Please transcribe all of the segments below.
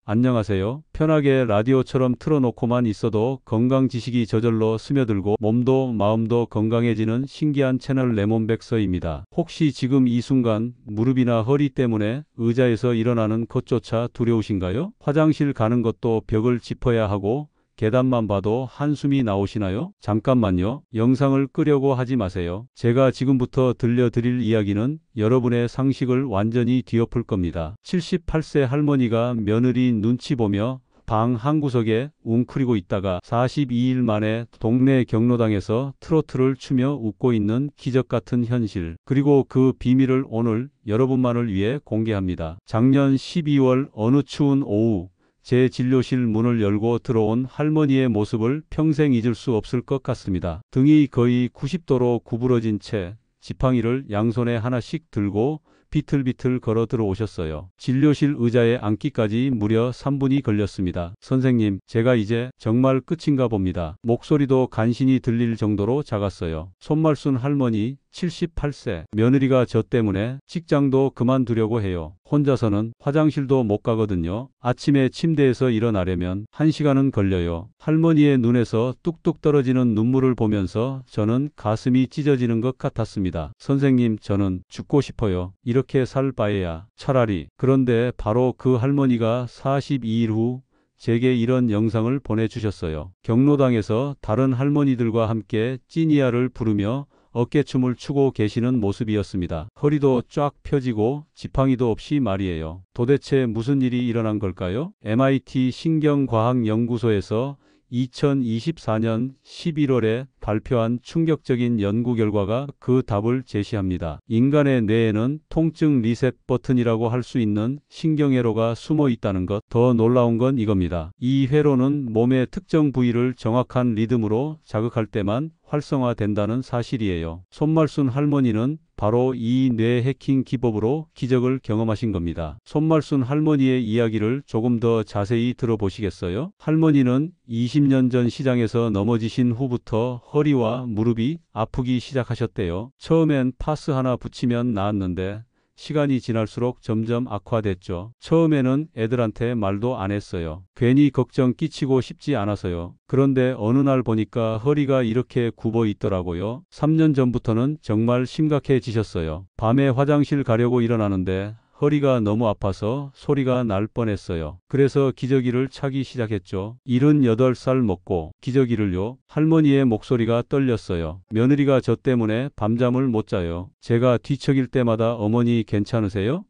안녕하세요. 편하게 라디오처럼 틀어놓고만 있어도 건강 지식이 저절로 스며들고 몸도 마음도 건강해지는 신기한 채널 레몬백서입니다. 혹시 지금 이 순간 무릎이나 허리 때문에 의자에서 일어나는 것조차 두려우신가요? 화장실 가는 것도 벽을 짚어야 하고 계단만 봐도 한숨이 나오시나요? 잠깐만요. 영상을 끄려고 하지 마세요. 제가 지금부터 들려드릴 이야기는 여러분의 상식을 완전히 뒤엎을 겁니다. 78세 할머니가 며느리 눈치 보며 방 한구석에 웅크리고 있다가 42일 만에 동네 경로당에서 트로트를 추며 웃고 있는 기적 같은 현실. 그리고 그 비밀을 오늘 여러분만을 위해 공개합니다. 작년 12월 어느 추운 오후 제 진료실 문을 열고 들어온 할머니의 모습을 평생 잊을 수 없을 것 같습니다. 등이 거의 90도로 구부러진 채 지팡이를 양손에 하나씩 들고 비틀비틀 걸어 들어오셨어요. 진료실 의자에 앉기까지 무려 3분이 걸렸습니다. 선생님, 제가 이제 정말 끝인가 봅니다. 목소리도 간신히 들릴 정도로 작았어요. 손말 순 할머니 78세. 며느리가 저 때문에 직장도 그만두려고 해요. 혼자서는 화장실도 못 가거든요. 아침에 침대에서 일어나려면 1시간은 걸려요. 할머니의 눈에서 뚝뚝 떨어지는 눈물을 보면서 저는 가슴이 찢어지는 것 같았습니다. 선생님, 저는 죽고 싶어요. 이렇게 살 바에야 차라리. 그런데 바로 그 할머니가 42일 후 제게 이런 영상을 보내주셨어요. 경로당에서 다른 할머니들과 함께 찌니아를 부르며 어깨춤을 추고 계시는 모습이었습니다. 허리도 쫙 펴지고 지팡이도 없이 말이에요. 도대체 무슨 일이 일어난 걸까요? MIT 신경과학연구소에서 2024년 11월에 발표한 충격적인 연구 결과가 그 답을 제시합니다. 인간의 뇌에는 통증 리셋 버튼이라고 할 수 있는 신경회로가 숨어 있다는 것. 더 놀라운 건 이겁니다. 이 회로는 몸의 특정 부위를 정확한 리듬으로 자극할 때만 활성화된다는 사실이에요. 손말 순 할머니는 바로 이 뇌 해킹 기법으로 기적을 경험하신 겁니다. 손말 순 할머니의 이야기를 조금 더 자세히 들어보시겠어요? 할머니는 20년 전 시장에서 넘어지신 후부터 허리와 무릎이 아프기 시작하셨대요. 처음엔 파스 하나 붙이면 나았는데 시간이 지날수록 점점 악화됐죠. 처음에는 애들한테 말도 안 했어요. 괜히 걱정 끼치고 싶지 않아서요. 그런데 어느 날 보니까 허리가 이렇게 굽어 있더라고요. 3년 전부터는 정말 심각해지셨어요. 밤에 화장실 가려고 일어나는데 허리가 너무 아파서 소리가 날 뻔했어요. 그래서 기저귀를 차기 시작했죠. 78살 먹고 기저귀를요? 할머니의 목소리가 떨렸어요. 며느리가 저 때문에 밤잠을 못 자요. 제가 뒤척일 때마다 어머니 괜찮으세요?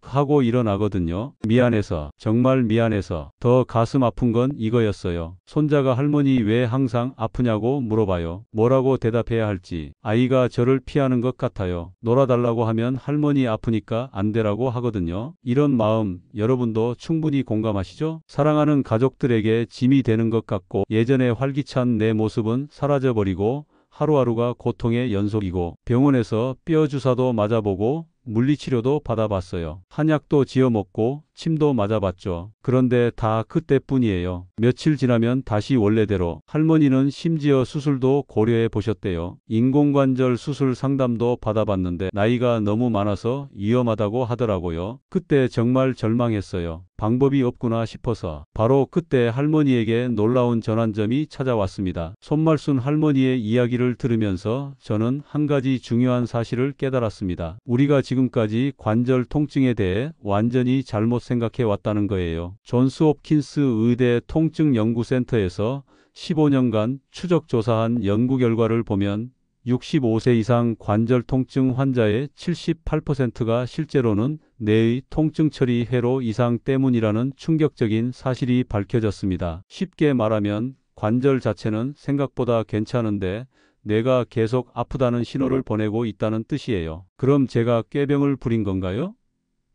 하고 일어나거든요. 미안해서, 정말 미안해서. 더 가슴 아픈 건 이거였어요. 손자가 할머니 왜 항상 아프냐고 물어봐요. 뭐라고 대답해야 할지. 아이가 저를 피하는 것 같아요. 놀아달라고 하면 할머니 아프니까 안 되라고 하거든요. 이런 마음 여러분도 충분히 공감하시죠? 사랑하는 가족들에게 짐이 되는 것 같고 예전에 활기찬 내 모습은 사라져버리고 하루하루가 고통의 연속이고 병원에서 뼈 주사도 맞아보고 물리치료도 받아봤어요. 한약도 지어먹고 침도 맞아봤죠. 그런데 다 그때뿐이에요. 며칠 지나면 다시 원래대로. 할머니는 심지어 수술도 고려해 보셨대요. 인공관절 수술 상담도 받아봤는데 나이가 너무 많아서 위험하다고 하더라고요. 그때 정말 절망했어요. 방법이 없구나 싶어서. 바로 그때 할머니에게 놀라운 전환점이 찾아왔습니다. 손말 순 할머니의 이야기를 들으면서 저는 한 가지 중요한 사실을 깨달았습니다. 우리가 지금까지 관절 통증에 대해 완전히 잘못 생각해 왔다는 거예요. 존스 홉킨스 의대 통증연구센터에서 15년간 추적 조사한 연구 결과를 보면 65세 이상 관절 통증 환자의 78%가 실제로는 뇌의 통증 처리 회로 이상 때문이라는 충격적인 사실이 밝혀졌습니다. 쉽게 말하면 관절 자체는 생각보다 괜찮은데 뇌가 계속 아프다는 신호를 보내고 있다는 뜻이에요. 그럼 제가 꾀병을 부린 건가요?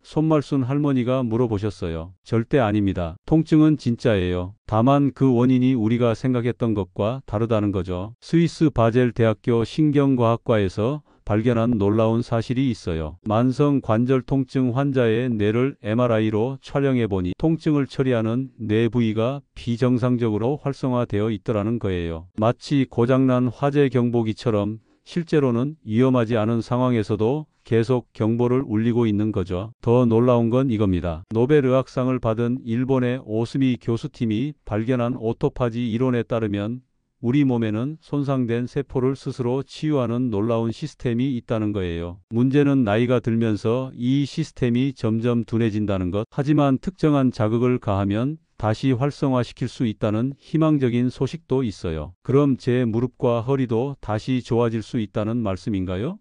손말 순 할머니가 물어보셨어요. 절대 아닙니다. 통증은 진짜예요. 다만 그 원인이 우리가 생각했던 것과 다르다는 거죠. 스위스 바젤 대학교 신경과학과에서 발견한 놀라운 사실이 있어요. 만성 관절 통증 환자의 뇌를 MRI로 촬영해보니 통증을 처리하는 뇌 부위가 비정상적으로 활성화되어 있더라는 거예요. 마치 고장난 화재 경보기처럼 실제로는 위험하지 않은 상황에서도 계속 경보를 울리고 있는 거죠. 더 놀라운 건 이겁니다. 노벨 의학상을 받은 일본의 오스미 교수팀이 발견한 오토파지 이론에 따르면 우리 몸에는 손상된 세포를 스스로 치유하는 놀라운 시스템이 있다는 거예요. 문제는 나이가 들면서 이 시스템이 점점 둔해진다는 것. 하지만 특정한 자극을 가하면 다시 활성화시킬 수 있다는 희망적인 소식도 있어요. 그럼 제 무릎과 허리도 다시 좋아질 수 있다는 말씀인가요?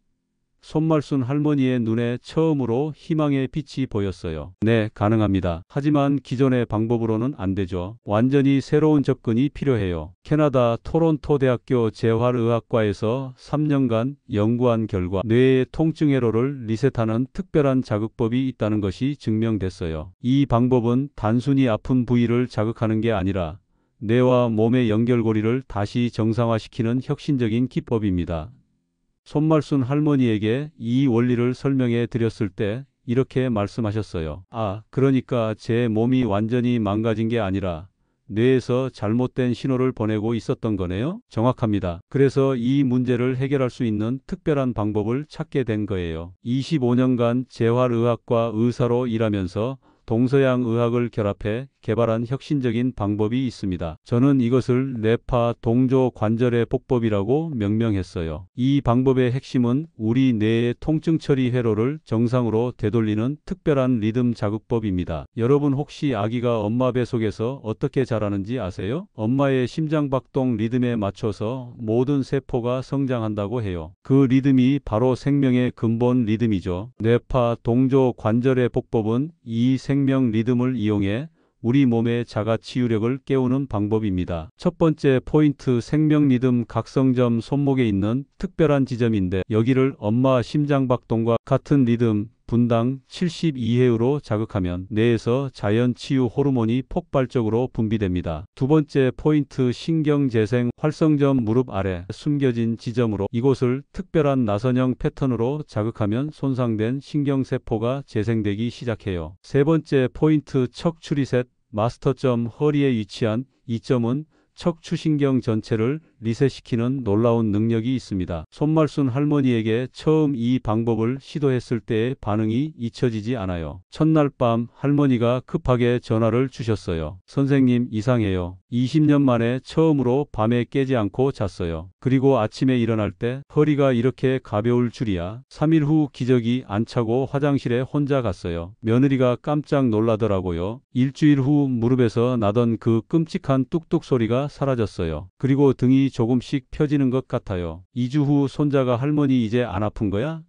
손말순 할머니의 눈에 처음으로 희망의 빛이 보였어요. 네, 가능합니다. 하지만 기존의 방법으로는 안 되죠. 완전히 새로운 접근이 필요해요. 캐나다 토론토 대학교 재활의학과에서 3년간 연구한 결과 뇌의 통증 회로를 리셋하는 특별한 자극법이 있다는 것이 증명됐어요. 이 방법은 단순히 아픈 부위를 자극하는 게 아니라 뇌와 몸의 연결고리를 다시 정상화시키는 혁신적인 기법입니다. 손말순 할머니에게 이 원리를 설명해 드렸을 때 이렇게 말씀하셨어요. 아, 그러니까 제 몸이 완전히 망가진 게 아니라 뇌에서 잘못된 신호를 보내고 있었던 거네요? 정확합니다. 그래서 이 문제를 해결할 수 있는 특별한 방법을 찾게 된 거예요. 25년간 재활의학과 의사로 일하면서 동서양 의학을 결합해 개발한 혁신적인 방법이 있습니다. 저는 이것을 뇌파 동조 관절의 복법이라고 명명했어요. 이 방법의 핵심은 우리 뇌의 통증 처리 회로를 정상으로 되돌리는 특별한 리듬 자극법입니다. 여러분 혹시 아기가 엄마 뱃속에서 어떻게 자라는지 아세요? 엄마의 심장박동 리듬에 맞춰서 모든 세포가 성장한다고 해요. 그 리듬이 바로 생명의 근본 리듬이죠. 뇌파 동조 관절의 복법은 이 생명 리듬을 이용해 우리 몸의 자가 치유력을 깨우는 방법입니다. 첫 번째 포인트, 생명 리듬 각성점, 손목에 있는 특별한 지점인데 여기를 엄마 심장박동과 같은 리듬 분당 72회로 자극하면 뇌에서 자연 치유 호르몬이 폭발적으로 분비됩니다. 두 번째 포인트, 신경재생 활성점, 무릎 아래 숨겨진 지점으로 이곳을 특별한 나선형 패턴으로 자극하면 손상된 신경세포가 재생되기 시작해요. 세 번째 포인트, 척추 리셋 마스터점, 허리에 위치한 이 점은 척추신경 전체를 리셋시키는 놀라운 능력이 있습니다. 손말순 할머니에게 처음 이 방법을 시도했을 때의 반응이 잊혀지지 않아요. 첫날 밤 할머니가 급하게 전화를 주셨어요. 선생님, 이상해요. 20년 만에 처음으로 밤에 깨지 않고 잤어요. 그리고 아침에 일어날 때 허리가 이렇게 가벼울 줄이야. 3일 후 기저귀 안 차고 화장실에 혼자 갔어요. 며느리가 깜짝 놀라더라고요. 일주일 후 무릎에서 나던 그 끔찍한 뚝뚝 소리가 사라졌어요. 그리고 등이 조금씩 펴지는 것 같아요. 2주 후 손자가 할머니 이제 안 아픈 거야?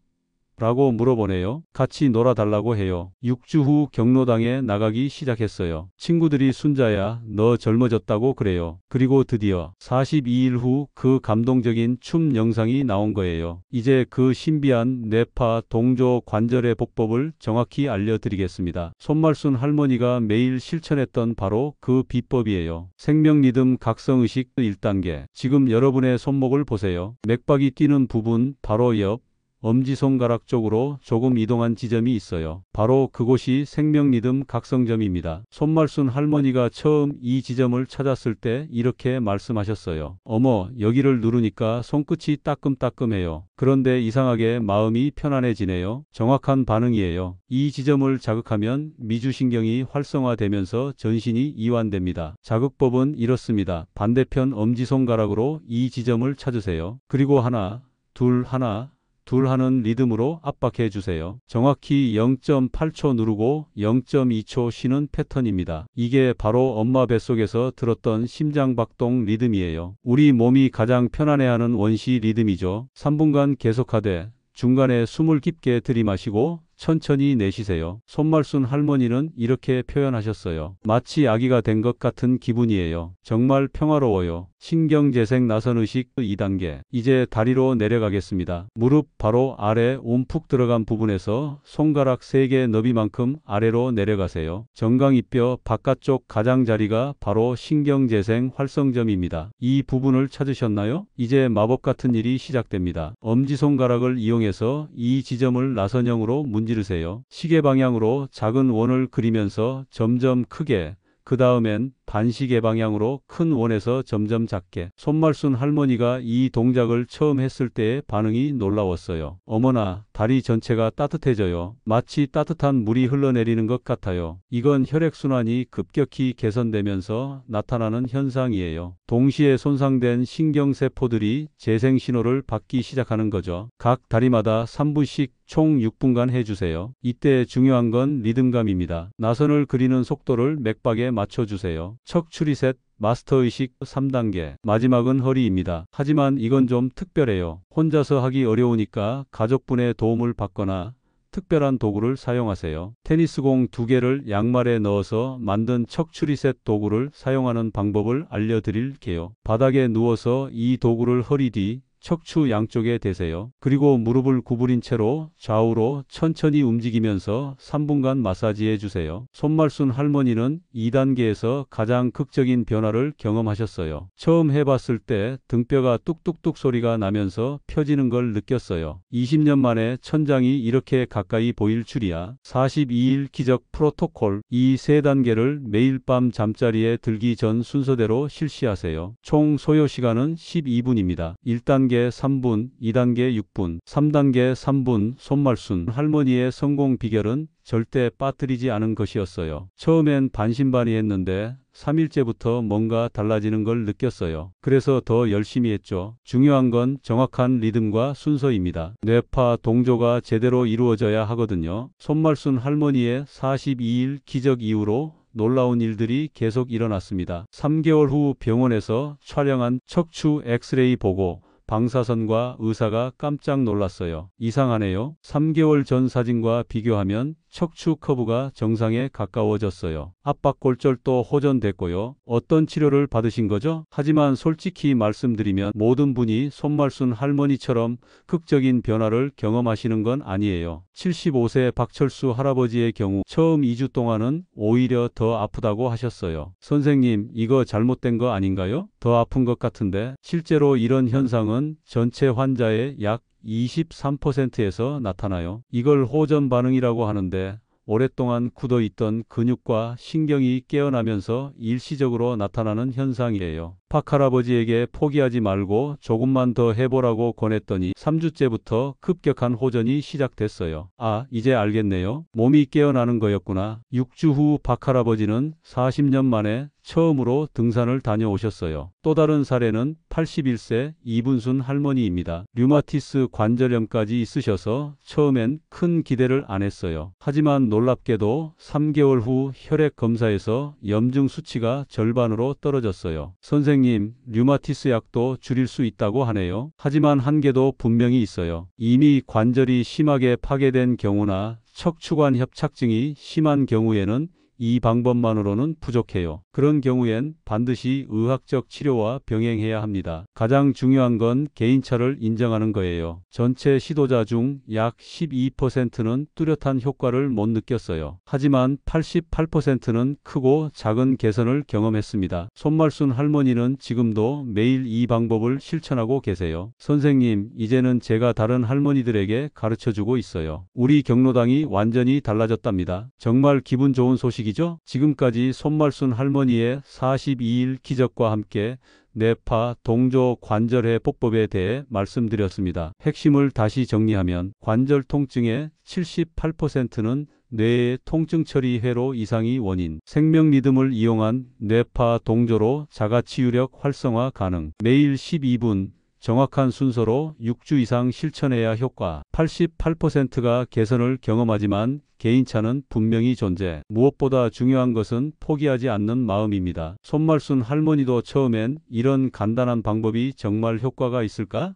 라고 물어보네요. 같이 놀아달라고 해요. 6주 후 경로당에 나가기 시작했어요. 친구들이 순자야, 너 젊어졌다고 그래요. 그리고 드디어 42일 후 그 감동적인 춤 영상이 나온 거예요. 이제 그 신비한 뇌파 동조 관절의 복법을 정확히 알려드리겠습니다. 손말순 할머니가 매일 실천했던 바로 그 비법이에요. 생명 리듬 각성의식 1단계. 지금 여러분의 손목을 보세요. 맥박이 뛰는 부분 바로 옆 엄지손가락 쪽으로 조금 이동한 지점이 있어요. 바로 그곳이 생명 리듬 각성점입니다. 손말순 할머니가 처음 이 지점을 찾았을 때 이렇게 말씀하셨어요. 어머, 여기를 누르니까 손끝이 따끔따끔해요. 그런데 이상하게 마음이 편안해지네요. 정확한 반응이에요. 이 지점을 자극하면 미주신경이 활성화되면서 전신이 이완됩니다. 자극법은 이렇습니다. 반대편 엄지손가락으로 이 지점을 찾으세요. 그리고 하나, 둘 하는 리듬으로 압박해 주세요. 정확히 0.8초 누르고 0.2초 쉬는 패턴입니다. 이게 바로 엄마 뱃속에서 들었던 심장박동 리듬이에요. 우리 몸이 가장 편안해하는 원시 리듬이죠. 3분간 계속하되 중간에 숨을 깊게 들이마시고 천천히 내쉬세요. 손말순 할머니는 이렇게 표현하셨어요. 마치 아기가 된 것 같은 기분이에요. 정말 평화로워요. 신경재생 나선의식 2단계. 이제 다리로 내려가겠습니다. 무릎 바로 아래 움푹 들어간 부분에서 손가락 3개 너비만큼 아래로 내려가세요. 정강이뼈 바깥쪽 가장자리가 바로 신경재생 활성점입니다. 이 부분을 찾으셨나요? 이제 마법 같은 일이 시작됩니다. 엄지손가락을 이용해서 이 지점을 나선형으로 문지르세요. 시계 방향으로 작은 원을 그리면서 점점 크게, 그 다음엔 반시계 방향으로 큰 원에서 점점 작게. 손말순 할머니가 이 동작을 처음 했을 때의 반응이 놀라웠어요. 어머나, 다리 전체가 따뜻해져요. 마치 따뜻한 물이 흘러내리는 것 같아요. 이건 혈액순환이 급격히 개선되면서 나타나는 현상이에요. 동시에 손상된 신경세포들이 재생신호를 받기 시작하는 거죠. 각 다리마다 3분씩 총 6분간 해주세요. 이때 중요한 건 리듬감입니다. 나선을 그리는 속도를 맥박에 맞춰주세요. 척추리 셋, 마스터의식 3단계. 마지막은 허리입니다. 하지만 이건 좀 특별해요. 혼자서 하기 어려우니까 가족분의 도움을 받거나 특별한 도구를 사용하세요. 테니스공 2개를 양말에 넣어서 만든 척추리셋 도구를 사용하는 방법을 알려드릴게요. 바닥에 누워서 이 도구를 허리 뒤, 척추 양쪽에 대세요. 그리고 무릎을 구부린 채로 좌우로 천천히 움직이면서 3분간 마사지해 주세요. 손말순 할머니는 2단계에서 가장 극적인 변화를 경험하셨어요. 처음 해봤을 때 등뼈가 뚝뚝뚝 소리가 나면서 펴지는 걸 느꼈어요. 20년 만에 천장이 이렇게 가까이 보일 줄이야. 42일 기적 프로토콜. 이 3단계를 매일 밤 잠자리에 들기 전 순서대로 실시하세요. 총 소요 시간은 12분입니다. 1단계 3분, 2단계 6분, 3단계 3분. 손말순 할머니의 성공 비결은 절대 빠뜨리지 않은 것이었어요. 처음엔 반신반의했는데 3일째부터 뭔가 달라지는 걸 느꼈어요. 그래서 더 열심히 했죠. 중요한 건 정확한 리듬과 순서입니다. 뇌파 동조가 제대로 이루어져야 하거든요. 손말순 할머니의 42일 기적 이후로 놀라운 일들이 계속 일어났습니다. 3개월 후 병원에서 촬영한 척추 엑스레이 보고 방사선과 의사가 깜짝 놀랐어요. 이상하네요. 3개월 전 사진과 비교하면 척추 커브가 정상에 가까워졌어요. 압박골절도 호전됐고요. 어떤 치료를 받으신 거죠? 하지만 솔직히 말씀드리면 모든 분이 손말순 할머니처럼 극적인 변화를 경험하시는 건 아니에요. 75세 박철수 할아버지의 경우 처음 2주 동안은 오히려 더 아프다고 하셨어요. 선생님, 이거 잘못된 거 아닌가요? 더 아픈 것 같은데. 실제로 이런 현상은 전체 환자의 약 23%에서 나타나요. 이걸 호전 반응이라고 하는데 오랫동안 굳어있던 근육과 신경이 깨어나면서 일시적으로 나타나는 현상이에요. 박할아버지에게 포기하지 말고 조금만 더 해보라고 권했더니 3주째부터 급격한 호전이 시작됐어요. 아, 이제 알겠네요. 몸이 깨어나는 거였구나. 6주 후 박할아버지는 40년 만에 처음으로 등산을 다녀오셨어요. 또 다른 사례는 81세 이분순 할머니입니다. 류마티스 관절염까지 있으셔서 처음엔 큰 기대를 안 했어요. 하지만 놀랍게도 3개월 후 혈액 검사에서 염증 수치가 절반으로 떨어졌어요. 선생님, 류마티스 약도 줄일 수 있다고 하네요. 하지만 한계도 분명히 있어요. 이미 관절이 심하게 파괴된 경우나 척추관 협착증이 심한 경우에는 이 방법만으로는 부족해요. 그런 경우엔 반드시 의학적 치료와 병행해야 합니다. 가장 중요한 건 개인차를 인정하는 거예요. 전체 시도자 중 약 12%는 뚜렷한 효과를 못 느꼈어요. 하지만 88%는 크고 작은 개선을 경험했습니다. 손말순 할머니는 지금도 매일 이 방법을 실천하고 계세요. 선생님, 이제는 제가 다른 할머니들에게 가르쳐주고 있어요. 우리 경로당이 완전히 달라졌답니다. 정말 기분 좋은 소식이죠? 지금까지 손말순 할머니의 42일 기적과 함께 뇌파 동조 관절해 보법에 대해 말씀드렸습니다. 핵심을 다시 정리하면 관절 통증의 78%는 뇌의 통증 처리 회로 이상이 원인, 생명 리듬을 이용한 뇌파 동조로 자가치유력 활성화 가능, 매일 12분 정확한 순서로 6주 이상 실천해야 효과, 88%가 개선을 경험하지만 개인차는 분명히 존재. 무엇보다 중요한 것은 포기하지 않는 마음입니다. 손말순 할머니도 처음엔 이런 간단한 방법이 정말 효과가 있을까?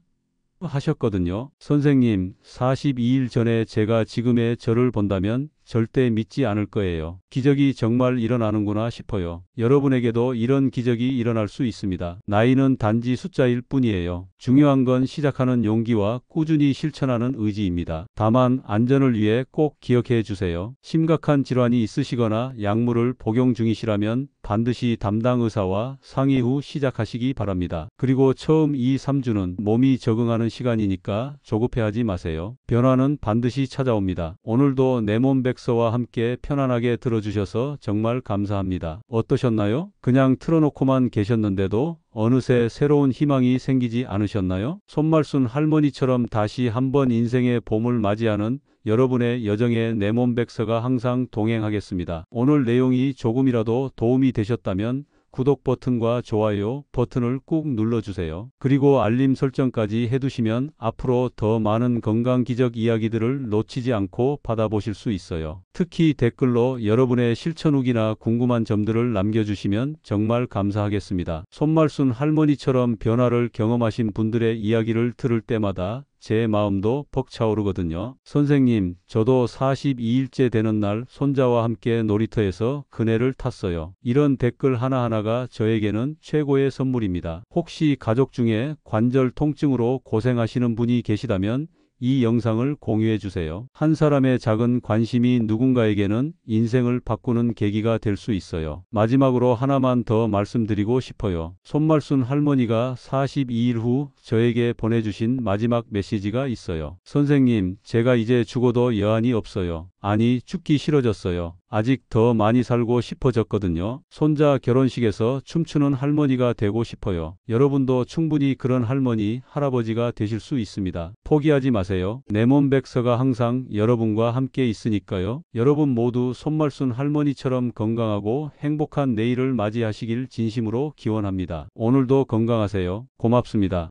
하셨거든요. 선생님, 42일 전에 제가 지금의 저를 본다면 절대 믿지 않을 거예요. 기적이 정말 일어나는구나 싶어요. 여러분에게도 이런 기적이 일어날 수 있습니다. 나이는 단지 숫자일 뿐이에요. 중요한 건 시작하는 용기와 꾸준히 실천하는 의지입니다. 다만 안전을 위해 꼭 기억해 주세요. 심각한 질환이 있으시거나 약물을 복용 중이시라면 반드시 담당 의사와 상의 후 시작하시기 바랍니다. 그리고 처음 2-3주는 몸이 적응하는 시간이니까 조급해하지 마세요. 변화는 반드시 찾아옵니다. 오늘도 내 몸 백성 백서와 함께 편안하게 들어주셔서 정말 감사합니다. 어떠셨나요? 그냥 틀어놓고만 계셨는데도 어느새 새로운 희망이 생기지 않으셨나요? 손말순 할머니처럼 다시 한번 인생의 봄을 맞이하는 여러분의 여정에 내 몸 백서가 항상 동행하겠습니다. 오늘 내용이 조금이라도 도움이 되셨다면 구독 버튼과 좋아요 버튼을 꾹 눌러주세요. 그리고 알림 설정까지 해두시면 앞으로 더 많은 건강 기적 이야기들을 놓치지 않고 받아보실 수 있어요. 특히 댓글로 여러분의 실천 후기나 궁금한 점들을 남겨주시면 정말 감사하겠습니다. 손말순 할머니처럼 변화를 경험하신 분들의 이야기를 들을 때마다 제 마음도 벅차오르거든요. 선생님, 저도 42일째 되는 날 손자와 함께 놀이터에서 그네를 탔어요. 이런 댓글 하나하나가 저에게는 최고의 선물입니다. 혹시 가족 중에 관절 통증으로 고생하시는 분이 계시다면 이 영상을 공유해 주세요. 한 사람의 작은 관심이 누군가에게는 인생을 바꾸는 계기가 될 수 있어요. 마지막으로 하나만 더 말씀드리고 싶어요. 손말순 할머니가 42일 후 저에게 보내주신 마지막 메시지가 있어요. 선생님, 제가 이제 죽어도 여한이 없어요. 아니, 죽기 싫어졌어요. 아직 더 많이 살고 싶어졌거든요. 손자 결혼식에서 춤추는 할머니가 되고 싶어요. 여러분도 충분히 그런 할머니, 할아버지가 되실 수 있습니다. 포기하지 마세요. 내 몸 백서가 항상 여러분과 함께 있으니까요. 여러분 모두 손말순 할머니처럼 건강하고 행복한 내일을 맞이하시길 진심으로 기원합니다. 오늘도 건강하세요. 고맙습니다.